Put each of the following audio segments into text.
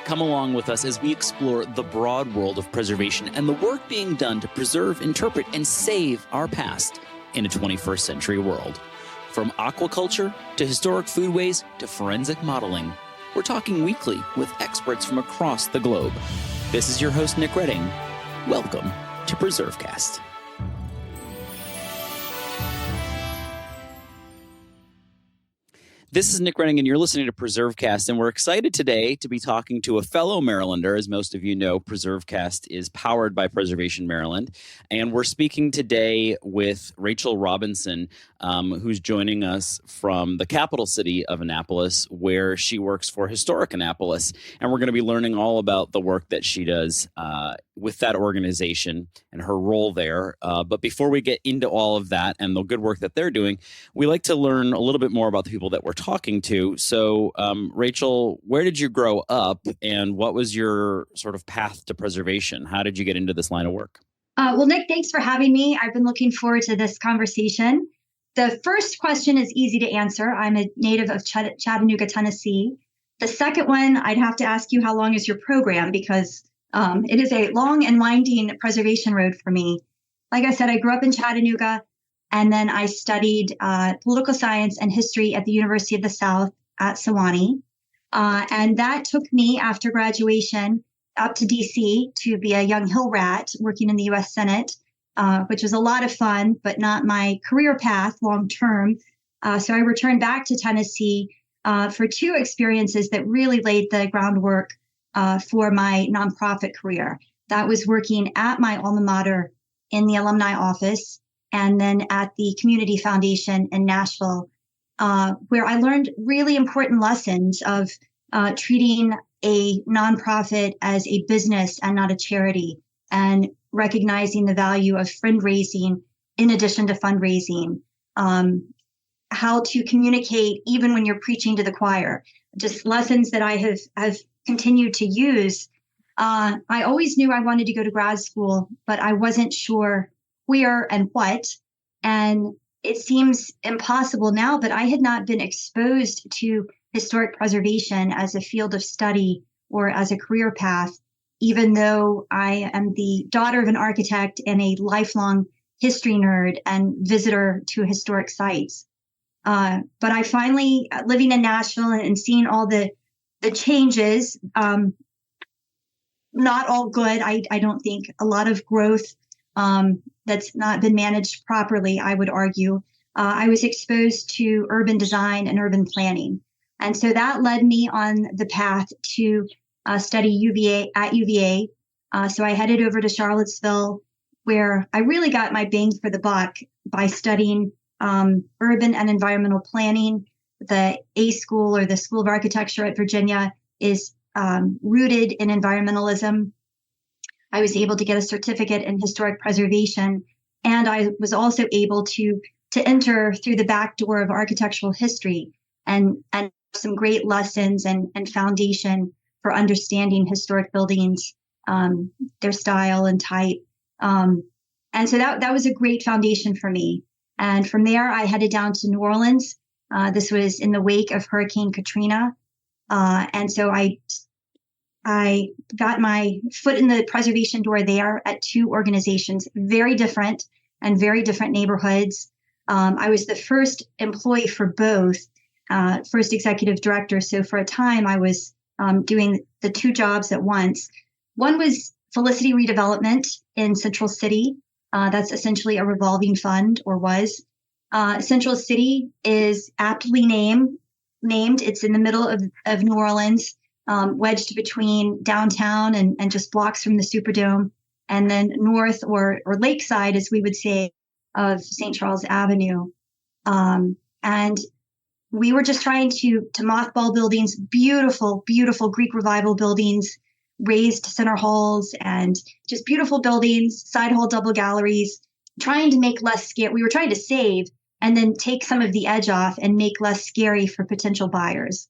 Come along with us as we explore the broad world of preservation and the work being done to preserve, interpret, and save our past in a 21st century world. From aquaculture to historic foodways to forensic modeling, we're talking weekly with experts from across the globe. This is your host, Nick Redding. Welcome to PreserveCast. This is Nick Redding, and you're listening to PreserveCast, and we're excited today to be talking to a fellow Marylander. As most of you know, PreserveCast is powered by Preservation Maryland, and we're speaking today with Rachel Robinson, who's joining us from the capital city of Annapolis, where she works for Historic Annapolis, and we're going to be learning all about the work that she does with that organization and her role there. But before we get into all of that and the good work that they're doing, we like to learn a little bit more about the people that we're talking to. So, Rachel, where did you grow up and what was your sort of path to preservation? How did you get into this line of work? Well, Nick, thanks for having me. I've been looking forward to this conversation. The first question is easy to answer. I'm a native of Chattanooga, Tennessee. The second one, I'd have to ask you, how long is your program? Because it is a long and winding preservation road for me. Like I said, I grew up in Chattanooga, and then I studied political science and history at the University of the South at Sewanee. And that took me, after graduation, up to D.C. to be a young Hill rat working in the U.S. Senate, which was a lot of fun, but not my career path long term. So I returned back to Tennessee for two experiences that really laid the groundwork for my nonprofit career. That was working at my alma mater in the alumni office, and then at the Community Foundation in Nashville, where I learned really important lessons of treating a nonprofit as a business and not a charity, and recognizing the value of fundraising in addition to fundraising, how to communicate even when you're preaching to the choir, just lessons that I have continued to use. I always knew I wanted to go to grad school, but I wasn't sure where and what. And it seems impossible now, but I had not been exposed to historic preservation as a field of study or as a career path, even though I am the daughter of an architect and a lifelong history nerd and visitor to historic sites. But I finally, living in Nashville and seeing all the changes, not all good. I don't think a lot of growth that's not been managed properly, I would argue. I was exposed to urban design and urban planning. And so that led me on the path to study UVA. So I headed over to Charlottesville, where I really got my bang for the buck by studying urban and environmental planning. The A School, or the School of Architecture at Virginia, is rooted in environmentalism. I was able to get a certificate in historic preservation, and I was also able to enter through the back door of architectural history and some great lessons and foundation for understanding historic buildings, their style and type. And so that was a great foundation for me. And from there, I headed down to New Orleans. This was in the wake of Hurricane Katrina. And so I got my foot in the preservation door there at two organizations, very different neighborhoods. I was the first employee for both, first executive director. So for a time, I was doing the two jobs at once. One was Felicity Redevelopment in Central City. That's essentially a revolving fund, or was. Central City is aptly named. It's in the middle of New Orleans, wedged between downtown and just blocks from the Superdome, and then north or lakeside, as we would say, of St. Charles Avenue. And we were just trying to mothball buildings, beautiful, beautiful Greek Revival buildings, raised center halls, and just beautiful buildings, side hall double galleries, trying to make less scary. We were trying to save and then take some of the edge off and make less scary for potential buyers.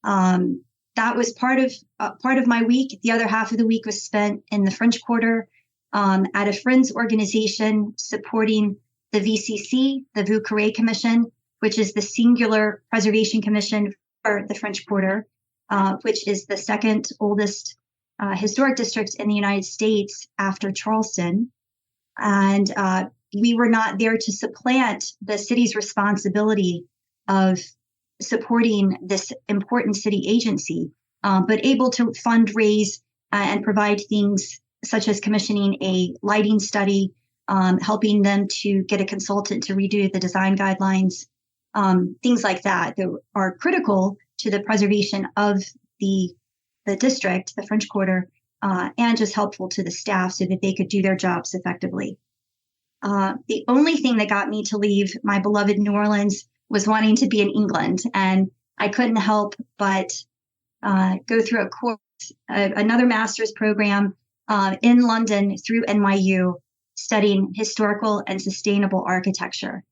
That was part of my week. The other half of the week was spent in the French Quarter at a friends organization supporting the VCC, the Vieux Carré Commission, which is the singular preservation commission for the French Quarter. which is the second oldest historic district in the United States after Charleston. And we were not there to supplant the city's responsibility of supporting this important city agency, but able to fundraise and provide things such as commissioning a lighting study, helping them to get a consultant to redo the design guidelines, things like that are critical to the preservation of the district, the French Quarter, and just helpful to the staff so that they could do their jobs effectively. The only thing that got me to leave my beloved New Orleans was wanting to be in England, and I couldn't help but go through a course, another master's program in London through NYU, studying historical and sustainable architecture.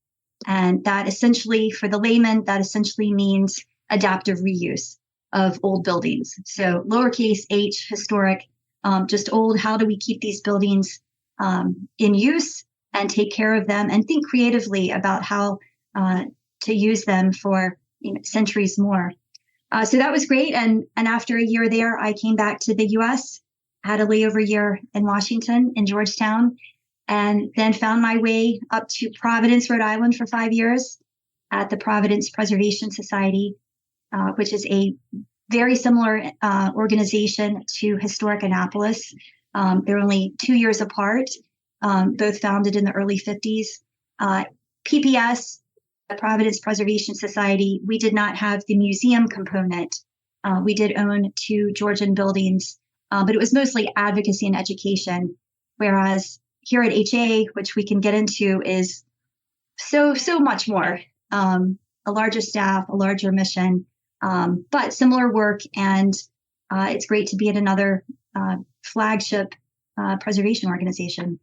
And that essentially, for the layman, that essentially means adaptive reuse of old buildings. So lowercase h, historic, just old. How do we keep these buildings in use and take care of them and think creatively about how to use them for centuries more? So that was great. And after a year there, I came back to the U.S., had a layover year in Washington, in Georgetown, and then found my way up to Providence, Rhode Island for 5 years at the Providence Preservation Society, which is a very similar organization to Historic Annapolis. They're only 2 years apart, both founded in the early 50s. PPS, the Providence Preservation Society, we did not have the museum component. We did own 2 Georgian buildings, but it was mostly advocacy and education, whereas here at HA, which we can get into, is so much more. A larger staff, a larger mission, but similar work. And it's great to be at another flagship preservation organization.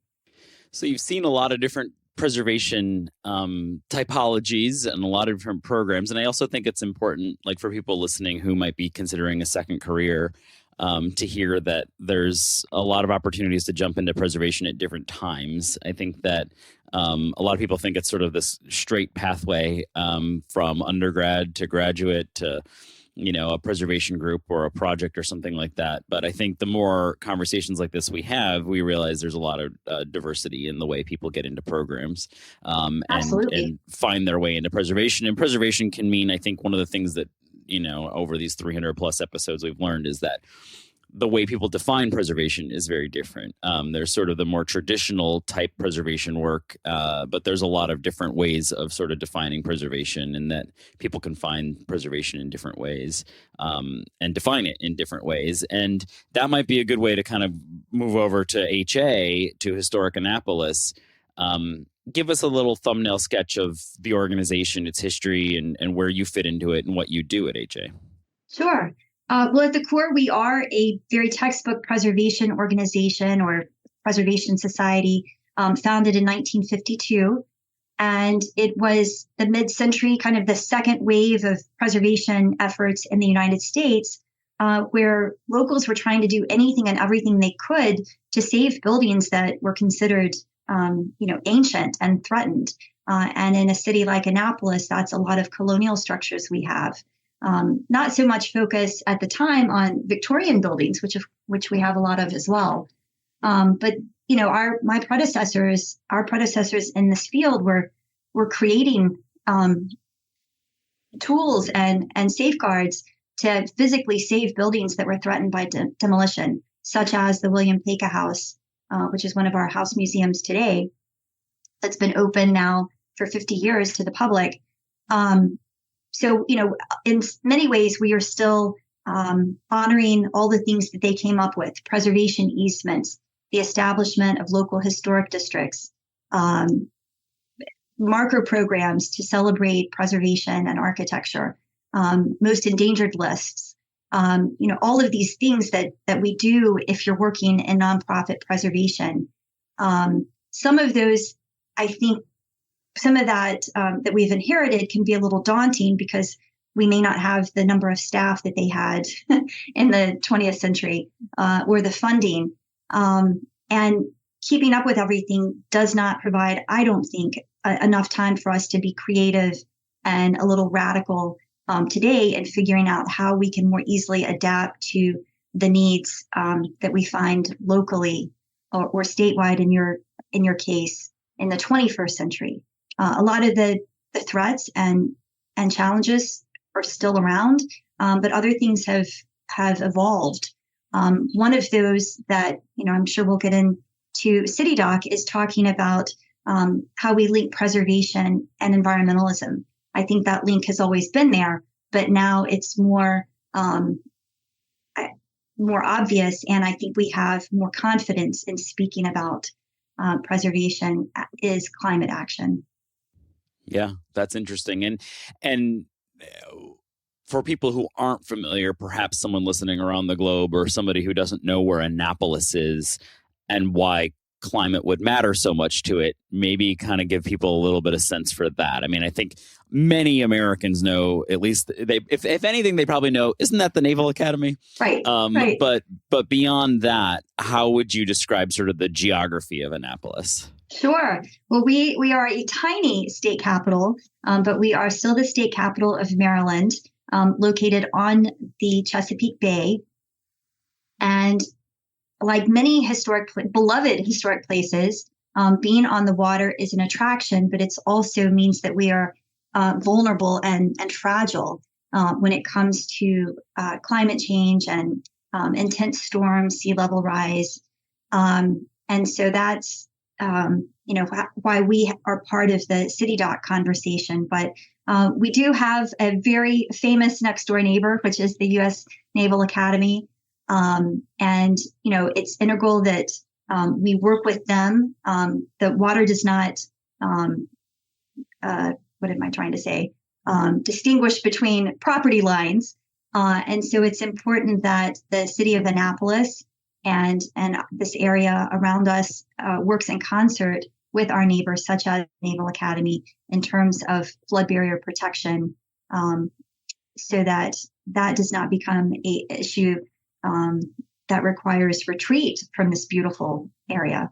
So you've seen a lot of different preservation typologies and a lot of different programs. And I also think it's important, like for people listening who might be considering a second career, to hear that there's a lot of opportunities to jump into preservation at different times. I think that a lot of people think it's sort of this straight pathway from undergrad to graduate to, a preservation group or a project or something like that. But I think the more conversations like this we have, we realize there's a lot of diversity in the way people get into programs and find their way into preservation. And preservation can mean, I think, one of the things that, over these 300 plus episodes we've learned is that the way people define preservation is very different. There's sort of the more traditional type preservation work, but there's a lot of different ways of sort of defining preservation, and that people can find preservation in different ways and define it in different ways. And that might be a good way to kind of move over to HA, to Historic Annapolis. Give us a little thumbnail sketch of the organization, its history, and where you fit into it and what you do at HA. Sure. Well, at the core, we are a very textbook preservation organization or preservation society founded in 1952. And it was the mid-century, kind of the second wave of preservation efforts in the United States, where locals were trying to do anything and everything they could to save buildings that were considered ancient and threatened. And in a city like Annapolis, that's a lot of colonial structures we have. Not so much focus at the time on Victorian buildings, which we have a lot of as well. But our predecessors in this field were creating tools and safeguards to physically save buildings that were threatened by demolition, such as the William Paca House, which is one of our house museums today, that's been open now for 50 years to the public. So, in many ways, we are still honoring all the things that they came up with: preservation easements, the establishment of local historic districts, marker programs to celebrate preservation and architecture, most endangered lists, all of these things that we do if you're working in nonprofit preservation. Some of those, I think, some of that that we've inherited can be a little daunting because we may not have the number of staff that they had in the 20th century or the funding. And keeping up with everything does not provide, I don't think, enough time for us to be creative and a little radical today, and figuring out how we can more easily adapt to the needs that we find locally or statewide in your case in the 21st century. A lot of the threats and challenges are still around, but other things have evolved. One of those that I'm sure we'll get into City Doc is talking about how we link preservation and environmentalism. I think that link has always been there, but now it's more obvious, and I think we have more confidence in speaking about preservation is climate action. Yeah, that's interesting. And for people who aren't familiar, perhaps someone listening around the globe or somebody who doesn't know where Annapolis is and why climate would matter so much to it, maybe kind of give people a little bit of sense for that. I mean, I think many Americans know, at least if anything, they probably know, isn't that the Naval Academy? Right. Right. But beyond that, how would you describe sort of the geography of Annapolis? Sure. Well, we are a tiny state capital, but we are still the state capital of Maryland, located on the Chesapeake Bay. And like many beloved historic places, being on the water is an attraction, but it also means that we are vulnerable and fragile when it comes to climate change and intense storms, sea level rise. And so that's why we are part of the City Doc conversation. But we do have a very famous next door neighbor, which is the U.S. Naval Academy. And it's integral that we work with them. The water does not, what am I trying to say? Distinguish between property lines. And so it's important that the city of Annapolis and this area around us works in concert with our neighbors, such as Naval Academy, in terms of flood barrier protection, so that does not become an issue that requires retreat from this beautiful area.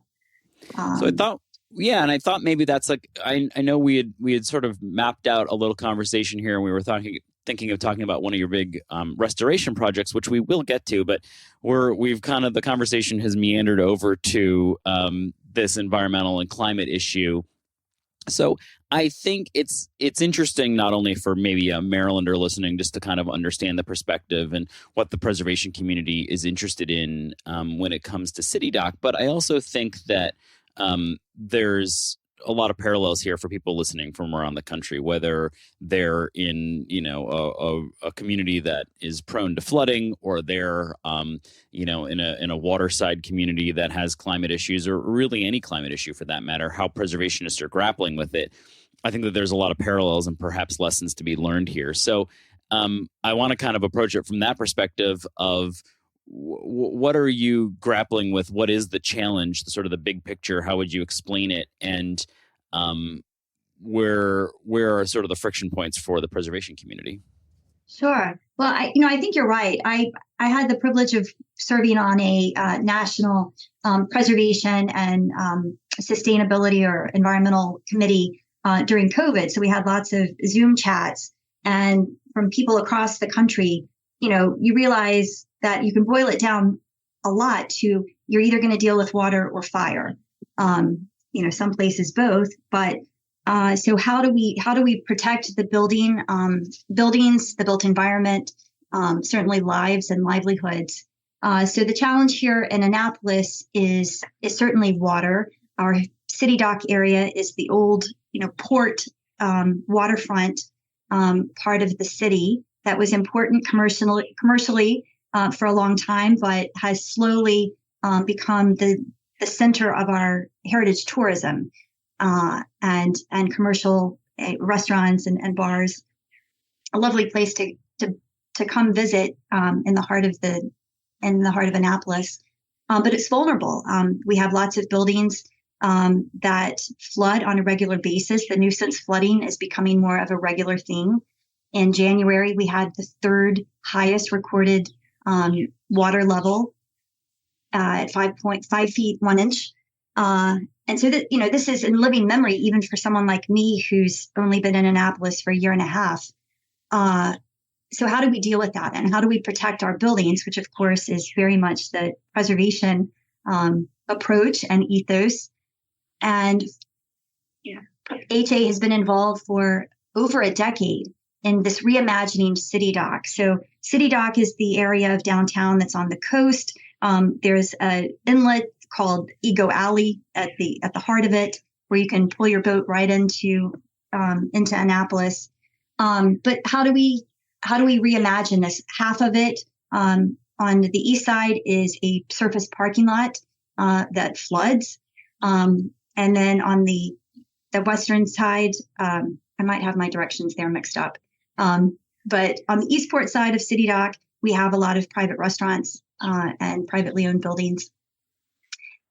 So I thought, yeah, and I thought maybe that's like, I know we had sort of mapped out a little conversation here, and we were thinking of talking about one of your big restoration projects, which we will get to, but we've kind of, the conversation has meandered over to this environmental and climate issue. So I think it's interesting, not only for maybe a Marylander listening, just to kind of understand the perspective and what the preservation community is interested in when it comes to City Doc, but I also think that there's a lot of parallels here for people listening from around the country, whether they're in, a community that is prone to flooding, or they're, in a waterside community that has climate issues, or really any climate issue for that matter, how preservationists are grappling with it. I think that there's a lot of parallels and perhaps lessons to be learned here. So I want to kind of approach it from that perspective of what are you grappling with? What is the challenge, the sort of the big picture? How would you explain it? And where are sort of the friction points for the preservation community? Sure. Well, I think you're right. I had the privilege of serving on a national preservation and sustainability or environmental committee during COVID. So we had lots of Zoom chats, and from people across the country, you realize that you can boil it down a lot to you're either going to deal with water or fire. Some places both, but so how do we protect the buildings, the built environment, certainly lives and livelihoods? So the challenge here in Annapolis is certainly water. Our City Dock area is the old, port waterfront part of the city that was important commercially for a long time, but has slowly become the center of our heritage tourism and commercial restaurants and bars. A lovely place to come visit in the heart of Annapolis, but it's vulnerable. We have lots of buildings that flood on a regular basis. The nuisance flooding is becoming more of a regular thing. In January, we had the third highest recorded water level at 5.5 feet 1 inch. And so that, this is in living memory, even for someone like me who's only been in Annapolis for a year and a half. So how do we deal with that? And how do we protect our buildings, which of course is very much the preservation approach and ethos. And HA has been involved for over a decade in this reimagining City Dock. So City Dock is the area of downtown that's on the coast. There's an inlet called Ego Alley at the heart of it, where you can pull your boat right into Annapolis. But how do we reimagine this? Half of it on the east side is a surface parking lot that floods, and then on the western side, I might have my directions there mixed up. But on the Eastport side of City Dock, we have a lot of private restaurants and privately owned buildings.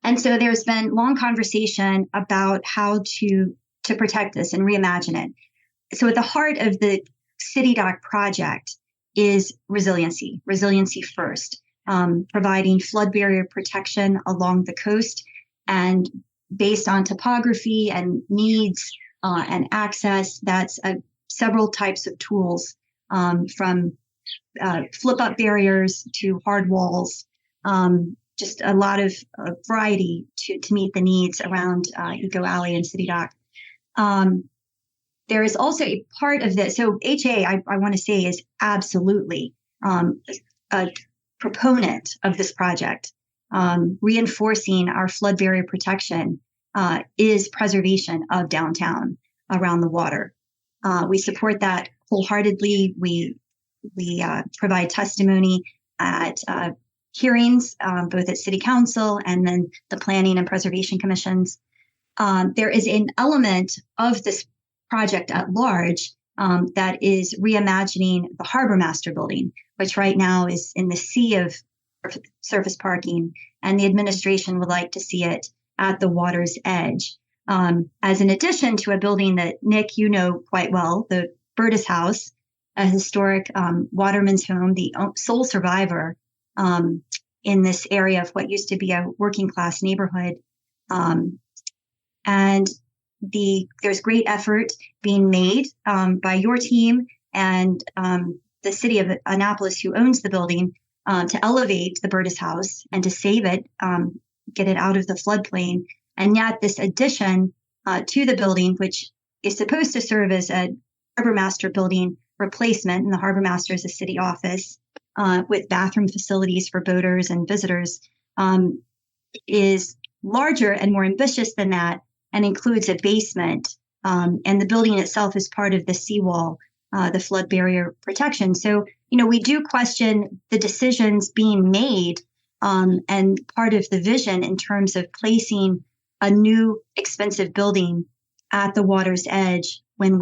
And so there's been long conversation about how to protect this and reimagine it. So at the heart of the City Dock project is resiliency first, providing flood barrier protection along the coast, and based on topography and needs and access, that's several types of tools, from flip-up barriers to hard walls, just a lot of variety to meet the needs around Eco Alley and City Dock. There is also a part of this. So HA, I want to say, is absolutely a proponent of this project. Reinforcing our flood barrier protection is preservation of downtown around the water. We support that wholeheartedly. We provide testimony at hearings, both at City Council and then the Planning and Preservation Commissions. There is an element of this project at large that is reimagining the Harbor Master building, which right now is in the sea of surface parking, and the administration would like to see it at the water's edge. As an addition to a building that, Nick, you know quite well, the Burtis House, a historic waterman's home, the sole survivor in this area of what used to be a working class neighborhood. And there's great effort being made by your team and the city of Annapolis, who owns the building, to elevate the Burtis House and to save it, get it out of the floodplain. And yet this addition to the building, which is supposed to serve as a Harbor Master building replacement, and the Harbor Master is a city office with bathroom facilities for boaters and visitors, is larger and more ambitious than that, and includes a basement. And the building itself is part of the seawall, the flood barrier protection. So, we do question the decisions being made and part of the vision in terms of placing a new expensive building at the water's edge when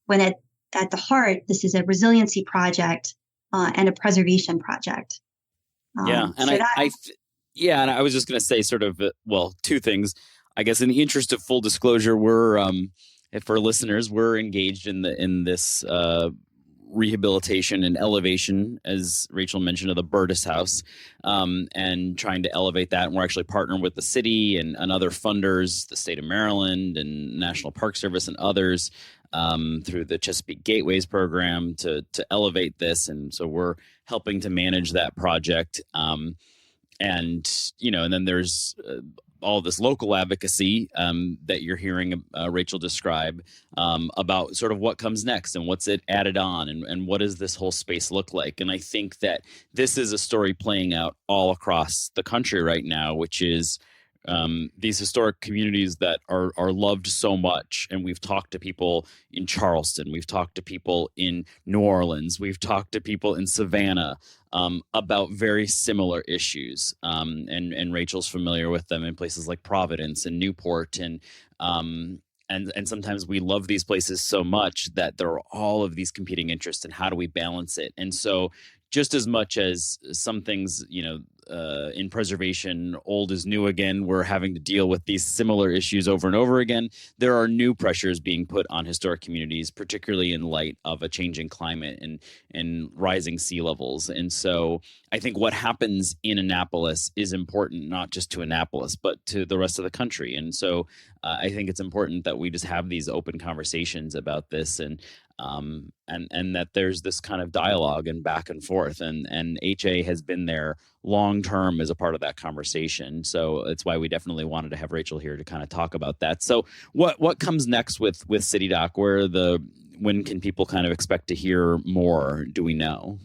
at the heart, this is a resiliency project and a preservation project. And I was just going to say sort of, two things. I guess in the interest of full disclosure, we're for listeners, we're engaged in this rehabilitation and elevation, as Rachel mentioned, of the Burtis House, and trying to elevate that. And we're actually partnering with the city and other funders, the state of Maryland and National Park Service and others, through the Chesapeake Gateways program to elevate this. And so we're helping to manage that project. And then there's all this local advocacy that you're hearing Rachel describe about sort of what comes next and what's it added on and what does this whole space look like. And I think that this is a story playing out all across the country right now, which is these historic communities that are loved so much. And we've talked to people in Charleston, we've talked to people in New Orleans, we've talked to people in Savannah about very similar issues. And Rachel's familiar with them in places like Providence and Newport. And sometimes we love these places so much that there are all of these competing interests, and how do we balance it? And so just as much as some things, in preservation, old is new again, we're having to deal with these similar issues over and over again. There are new pressures being put on historic communities, particularly in light of a changing climate and rising sea levels. And so I think what happens in Annapolis is important, not just to Annapolis, but to the rest of the country. And so I think it's important that we just have these open conversations about this, and that there's this kind of dialogue and back and forth, and HA has been there long term as a part of that conversation. So that's why we definitely wanted to have Rachel here to kind of talk about that. So what comes next with City Dock? When can people kind of expect to hear more? Do we know?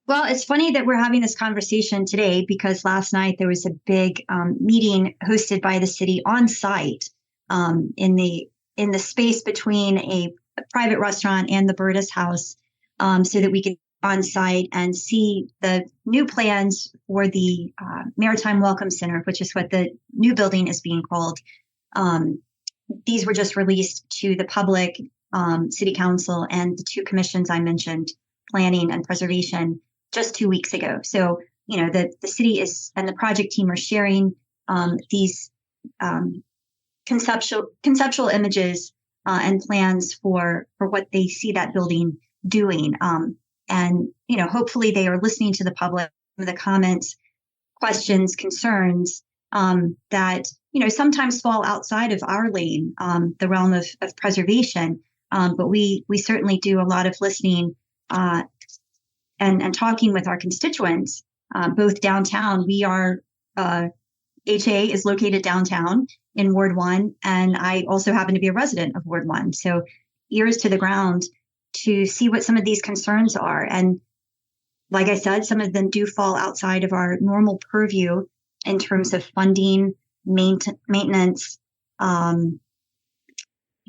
Well, it's funny that we're having this conversation today because last night there was a big meeting hosted by the city on site in the space between a private restaurant and the Burtis House, so that we can on site and see the new plans for the Maritime Welcome Center, which is what the new building is being called. These were just released to the public, city council, and the two commissions I mentioned, planning and preservation, just 2 weeks ago. So, the city and the project team are sharing these conceptual images and plans for what they see that building doing. And, hopefully they are listening to the public, the comments, questions, concerns that, sometimes fall outside of our lane, the realm of preservation. But we certainly do a lot of listening and talking with our constituents, both downtown. HA is located downtown in Ward 1, and I also happen to be a resident of Ward 1. So ears to the ground to see what some of these concerns are. And like I said, some of them do fall outside of our normal purview in terms of funding, maintenance,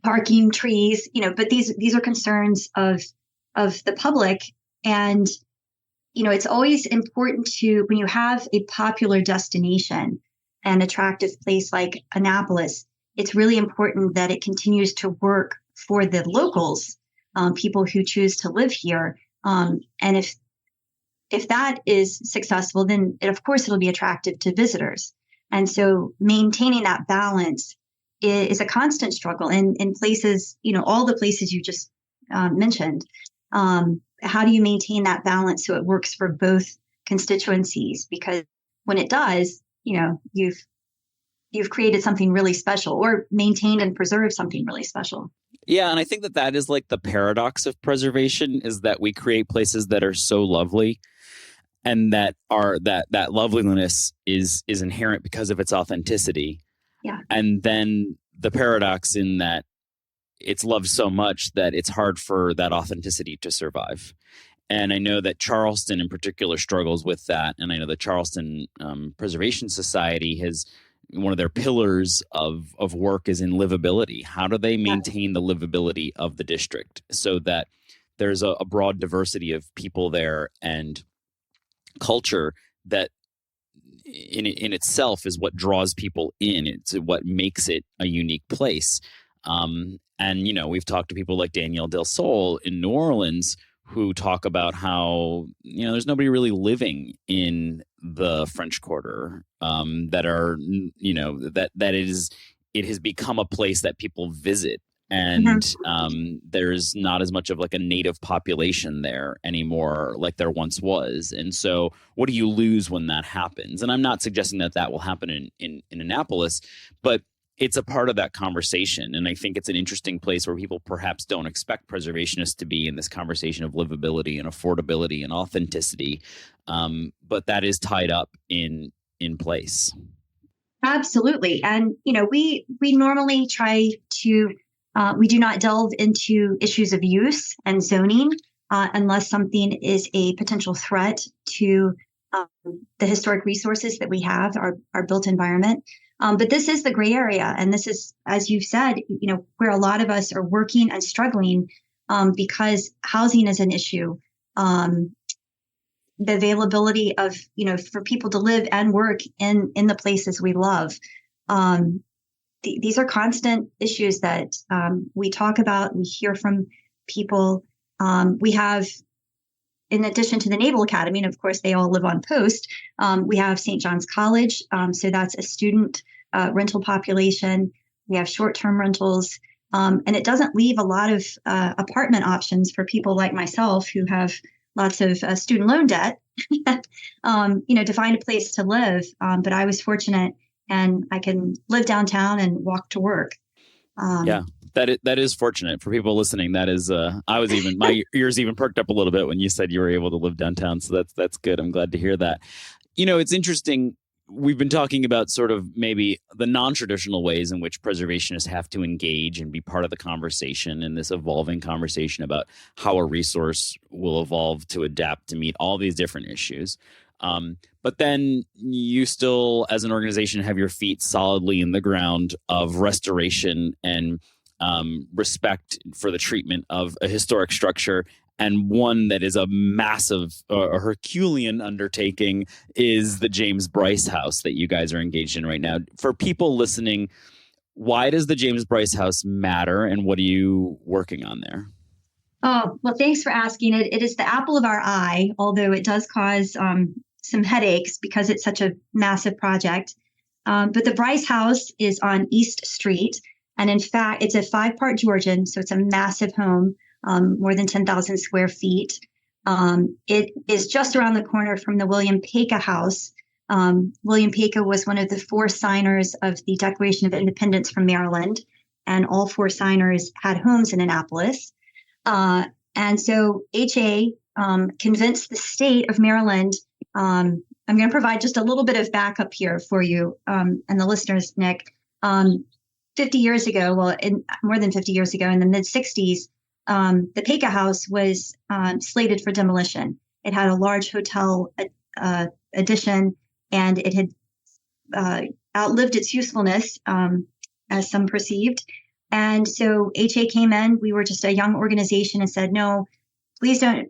parking, trees, but these are concerns of the public. And, it's always important when you have a popular destination, an attractive place like Annapolis, it's really important that it continues to work for the locals, people who choose to live here. And if that is successful, then of course it'll be attractive to visitors. And so maintaining that balance is a constant struggle in places, all the places you just mentioned. How do you maintain that balance so it works for both constituencies? Because when it does, you've created something really special, or maintained and preserved something really special. Yeah, and I think that is like the paradox of preservation, is that we create places that are so lovely, and that loveliness is inherent because of its authenticity. Yeah. And then the paradox in that it's loved so much that it's hard for that authenticity to survive. And I know that Charleston in particular struggles with that. And I know the Charleston Preservation Society has, one of their pillars of work is in livability. How do they maintain the livability of the district so that there's a broad diversity of people there and culture that in itself is what draws people in. It's what makes it a unique place. And, we've talked to people like Danielle Del Sol in New Orleans who talk about how, there's nobody really living in the French Quarter, that are, it has become a place that people visit. And there's not as much of like a native population there anymore like there once was. And so what do you lose when that happens? And I'm not suggesting that will happen in Annapolis, but it's a part of that conversation. And I think it's an interesting place where people perhaps don't expect preservationists to be in this conversation of livability and affordability and authenticity. But that is tied up in place. Absolutely. And, we normally try to, we do not delve into issues of use and zoning unless something is a potential threat to the historic resources that we have, our built environment. But this is the gray area. And this is, as you've said, where a lot of us are working and struggling because housing is an issue. The availability of, for people to live and work in the places we love. These are constant issues that we talk about. We hear from people. We have, in addition to the Naval Academy, and of course they all live on post, we have St. John's College. So that's a student rental population. We have short-term rentals. And it doesn't leave a lot of apartment options for people like myself who have lots of student loan debt, to find a place to live. But I was fortunate and I can live downtown and walk to work. Yeah, that is fortunate for people listening. That is, I was even my ears even perked up a little bit when you said you were able to live downtown. So that's good. I'm glad to hear that. It's interesting. We've been talking about sort of maybe the non-traditional ways in which preservationists have to engage and be part of the conversation in this evolving conversation about how a resource will evolve to adapt to meet all these different issues. But then you still, as an organization, have your feet solidly in the ground of restoration and respect for the treatment of a historic structure. And one that is a massive, a Herculean undertaking is the James Bryce House that you guys are engaged in right now. For people listening, why does the James Bryce House matter, and what are you working on there? Oh, well, thanks for asking. It is the apple of our eye, although it does cause some headaches because it's such a massive project. But the Bryce House is on East Street. And in fact, it's a 5-part Georgian, so it's a massive home, more than 10,000 square feet. It is just around the corner from the William Paca House. William Paca was one of the 4 signers of the Declaration of Independence from Maryland, and all 4 signers had homes in Annapolis. And so HA convinced the state of Maryland. I'm going to provide just a little bit of backup here for you and the listeners, Nick. 50 years ago, more than 50 years ago, in the mid-60s, the Paca House was slated for demolition. It had a large hotel addition, and it had outlived its usefulness, as some perceived. And so HA came in. We were just a young organization and said, no, please don't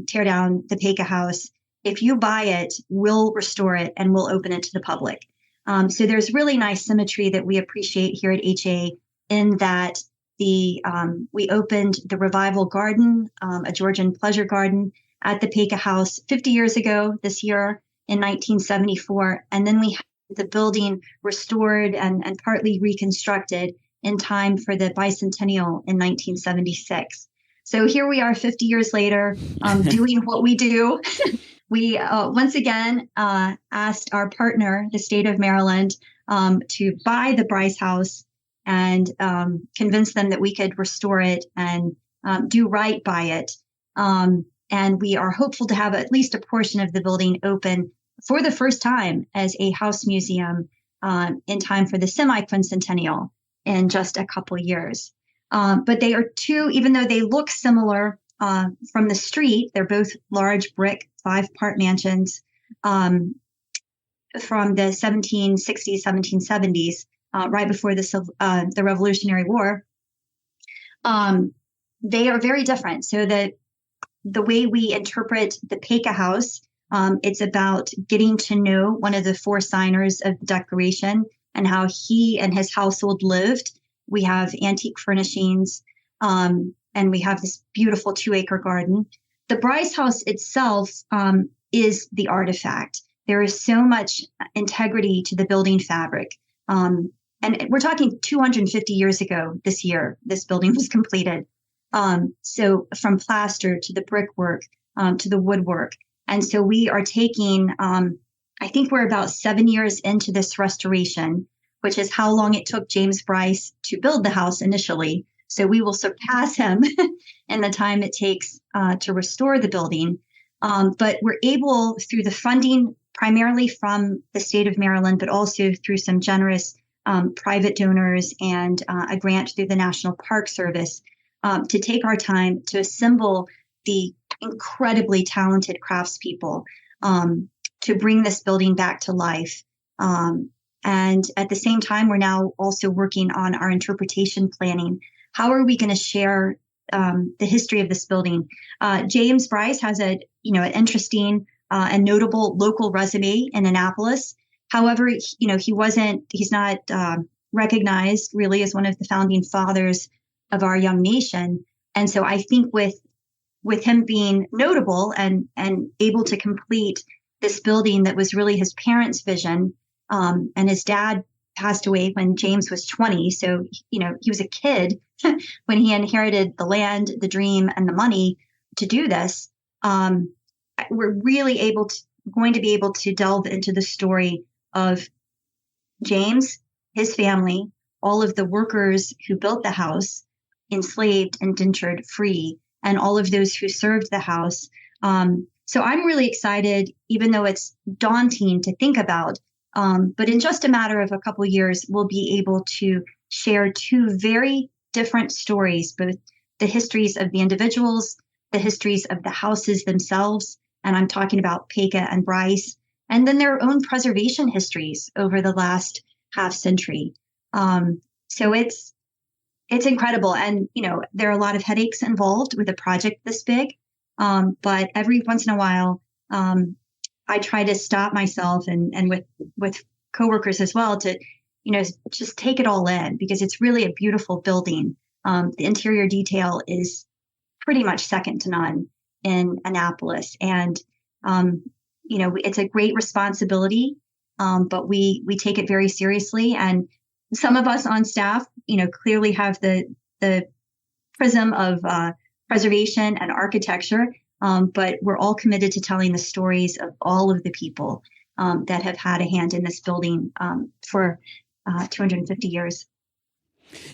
tear down the Paca House. If you buy it, we'll restore it and we'll open it to the public. So there's really nice symmetry that we appreciate here at HA in that we opened the Revival Garden, a Georgian pleasure garden at the Paca House 50 years ago this year in 1974. And then we had the building restored and partly reconstructed in time for the bicentennial in 1976. So here we are 50 years later, doing what we do. We once again asked our partner, the state of Maryland, to buy the Bryce House and convince them that we could restore it and do right by it. And we are hopeful to have at least a portion of the building open for the first time as a house museum in time for the semi-quincentennial in just a couple of years. But they are two, even though they look similar from the street, they're both large brick 5-part mansions from the 1760s, 1770s, right before the Revolutionary War. They are very different. So the way we interpret the Paca House, it's about getting to know one of the 4 signers of the Declaration and how he and his household lived. We have antique furnishings, and we have this beautiful 2-acre garden. The Bryce House itself is the artifact. There is so much integrity to the building fabric. And we're talking 250 years ago this year, this building was completed. So from plaster to the brickwork to the woodwork. And so we are taking, I think we're about 7 years into this restoration, which is how long it took James Bryce to build the house initially. So we will surpass him in the time it takes to restore the building. But we're able, through the funding, primarily from the state of Maryland, but also through some generous private donors and a grant through the National Park Service, to take our time to assemble the incredibly talented craftspeople to bring this building back to life. And at the same time, we're now also working on our interpretation planning. How are we going to share the history of this building? James Bryce has an interesting and notable local resume in Annapolis. However, he's not recognized really as one of the founding fathers of our young nation. And so I think with him being notable and able to complete this building that was really his parents' vision, and his dad passed away when James was 20. So, he was a kid when he inherited the land, the dream, and the money to do this. We're really going to be able to delve into the story of James, his family, all of the workers who built the house, enslaved, indentured, free, and all of those who served the house. So I'm really excited, even though it's daunting to think about. But in just a matter of a couple of years, we'll be able to share two very different stories, both the histories of the individuals, the histories of the houses themselves, and I'm talking about Peka and Bryce, and then their own preservation histories over the last half century. So it's incredible. And, there are a lot of headaches involved with a project this big. But every once in a while, I try to stop myself and with coworkers as well to, just take it all in, because it's really a beautiful building. The interior detail is pretty much second to none in Annapolis. And, it's a great responsibility, but we take it very seriously. And some of us on staff, clearly have the prism of preservation and architecture, but we're all committed to telling the stories of all of the people that have had a hand in this building for 250 years.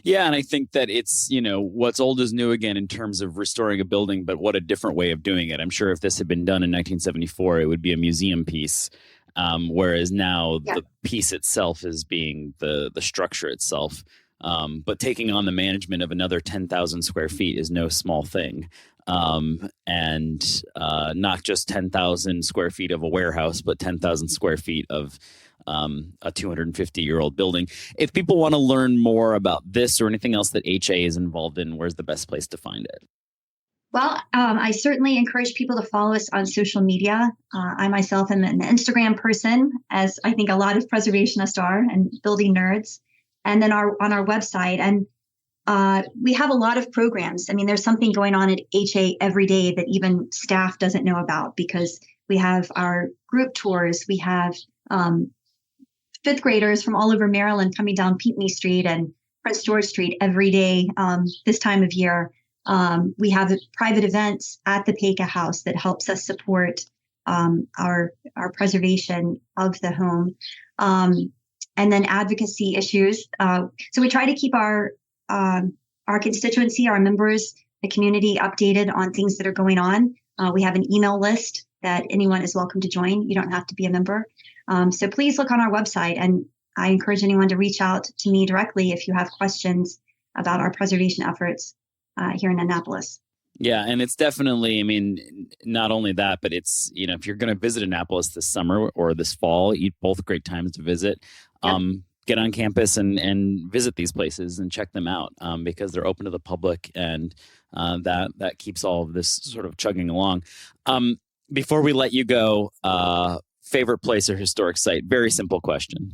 Yeah, and I think that it's, what's old is new again in terms of restoring a building, but what a different way of doing it. I'm sure if this had been done in 1974, it would be a museum piece. Whereas now the piece itself is being the structure itself. But taking on the management of another 10,000 square feet is no small thing. And not just 10,000 square feet of a warehouse, but 10,000 square feet of a 250-year-old building. If people want to learn more about this or anything else that HA is involved in, where's the best place to find it? Well, I certainly encourage people to follow us on social media. I myself am an Instagram person, as I think a lot of preservationists are, and building nerds. And then on our website. And we have a lot of programs. I mean, there's something going on at HA every day that even staff doesn't know about, because we have our group tours. We have fifth graders from all over Maryland coming down Pinckney Street and Prince George Street every day this time of year. We have private events at the Peka House that helps us support our preservation of the home. And then advocacy issues. So we try to keep our constituency, our members, the community updated on things that are going on. We have an email list that anyone is welcome to join. You don't have to be a member. So please look on our website, and I encourage anyone to reach out to me directly if you have questions about our preservation efforts here in Annapolis. Yeah, and it's definitely, I mean, not only that, but it's, if you're going to visit Annapolis this summer or this fall, both great times to visit. Yep. Get on campus and visit these places and check them out because they're open to the public, and that keeps all of this sort of chugging along. Before we let you go, favorite place or historic site? Very simple question.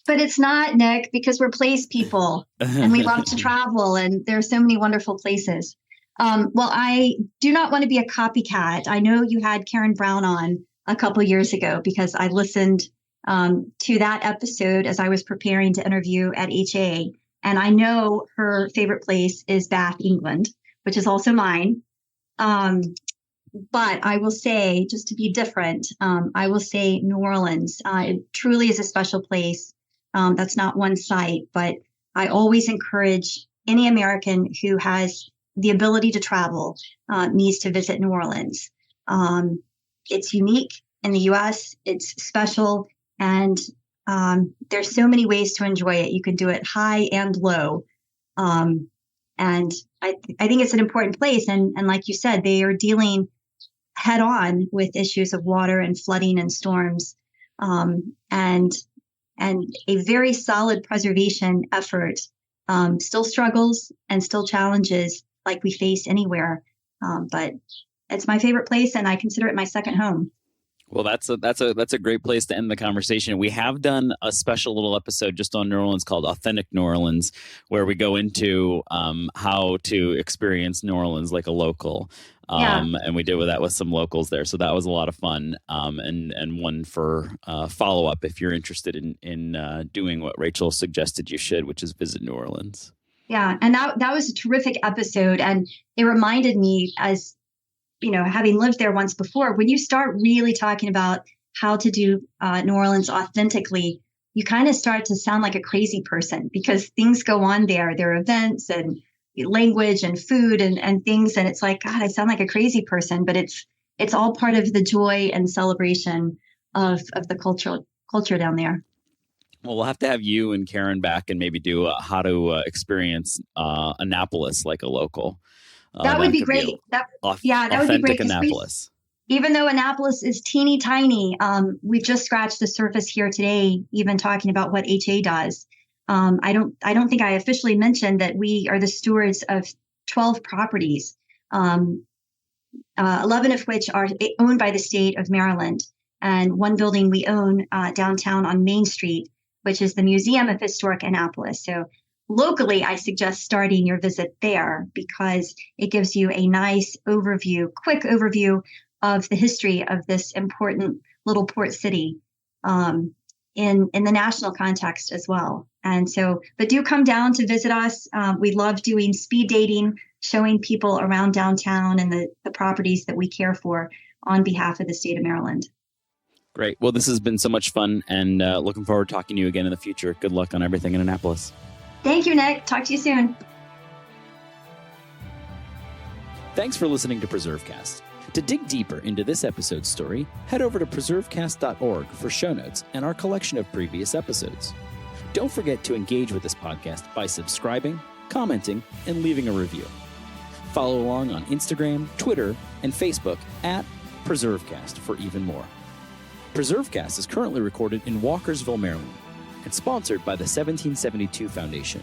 But it's not, Nick, because we're place people and we love to travel, and there are so many wonderful places. Well, I do not want to be a copycat. I know you had Karen Brown on a couple years ago, because I listened to that episode as I was preparing to interview at HA. And I know her favorite place is Bath, England, which is also mine. But I will say, just to be different, I will say New Orleans. It truly is a special place. That's not one site, but I always encourage any American who has the ability to travel needs to visit New Orleans. It's unique in the U.S. It's special, and there's so many ways to enjoy it. You can do it high and low, and I think it's an important place. And like you said, they are dealing head on with issues of water and flooding and storms, and a very solid preservation effort. Still struggles and still challenges like we face anywhere. But it's my favorite place, and I consider it my second home. Well, that's a great place to end the conversation. We have done a special little episode just on New Orleans called Authentic New Orleans, where we go into how to experience New Orleans like a local. And we did that with some locals there. So that was a lot of fun, and one for follow up if you're interested in doing what Rachel suggested you should, which is visit New Orleans. Yeah, and that was a terrific episode, and it reminded me, as having lived there once before, when you start really talking about how to do New Orleans authentically, you kind of start to sound like a crazy person because things go on there. There are events and language and food and things. And it's like, God, I sound like a crazy person, but it's all part of the joy and celebration of the culture down there. Well, we'll have to have you and Karen back and maybe do how to experience Annapolis like a local. That would be great. That would be great. Annapolis. Even though Annapolis is teeny tiny, we've just scratched the surface here today, even talking about what HA does. I don't think I officially mentioned that we are the stewards of 12 properties, 11 of which are owned by the state of Maryland, and one building we own downtown on Main Street, which is the Museum of Historic Annapolis. So locally, I suggest starting your visit there because it gives you a nice overview, quick overview of the history of this important little port city in the national context as well. And so, but do come down to visit us. We love doing speed dating, showing people around downtown and the properties that we care for on behalf of the state of Maryland. Great. Well, this has been so much fun, and looking forward to talking to you again in the future. Good luck on everything in Annapolis. Thank you, Nick. Talk to you soon. Thanks for listening to PreserveCast. To dig deeper into this episode's story, head over to preservecast.org for show notes and our collection of previous episodes. Don't forget to engage with this podcast by subscribing, commenting, and leaving a review. Follow along on Instagram, Twitter, and Facebook at PreserveCast for even more. PreserveCast is currently recorded in Walkersville, Maryland, and sponsored by the 1772 Foundation,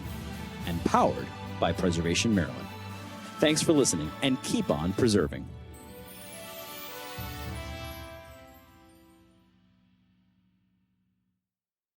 and powered by Preservation Maryland. Thanks for listening, and keep on preserving.